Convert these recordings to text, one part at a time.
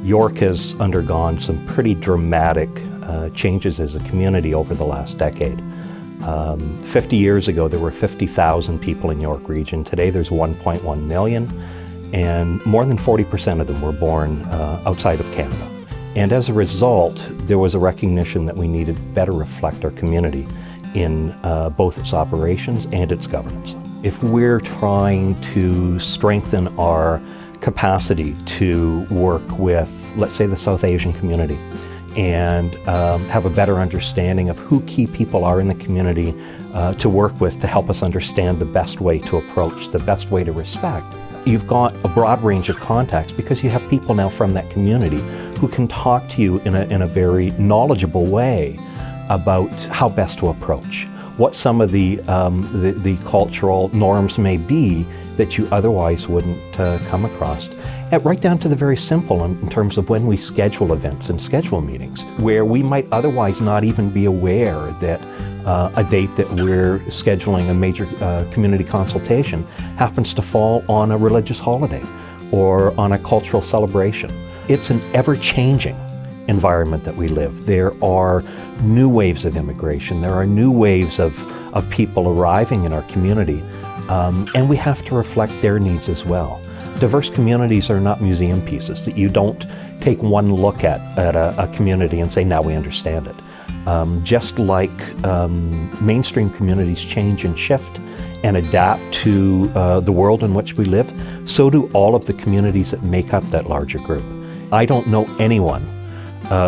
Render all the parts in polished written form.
York has undergone some pretty dramatic changes as a community over the last decade. 50 years ago, there were 50,000 people in York Region. Today, there's 1.1 million, and more than 40% of them were born outside of Canada. And as a result, there was a recognition that we needed to better reflect our community in both its operations and its governance. If we're trying to strengthen our capacity to work with, let's say, the South Asian community, and have a better understanding of who key people are in the community to work with to help us understand the best way to approach, the best way to respect. You've got a broad range of contacts because you have people now from that community who can talk to you in a very knowledgeable way about how best to approach, what some of the cultural norms may be that you otherwise wouldn't come across. And right down to the very simple in terms of when we schedule events and schedule meetings, where we might otherwise not even be aware that a date that we're scheduling a major community consultation happens to fall on a religious holiday or on a cultural celebration. It's an ever-changing environment that we live. There are new waves of immigration. There are new waves of people arriving in our community, and we have to reflect their needs as well. Diverse communities are not museum pieces that you don't take one look at a community and say, now we understand it. Just like mainstream communities change and shift and adapt to the world in which we live, so do all of the communities that make up that larger group. I don't know anyone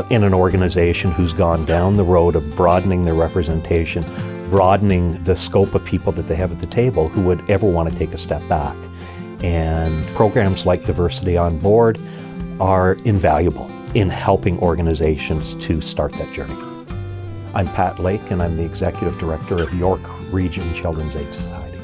in an organization who's gone down the road of broadening their representation, broadening the scope of people that they have at the table, who would ever want to take a step back. And programs like Diversity on Board are invaluable in helping organizations to start that journey. I'm Pat Lake, and I'm the Executive Director of York Region Children's Aid Society.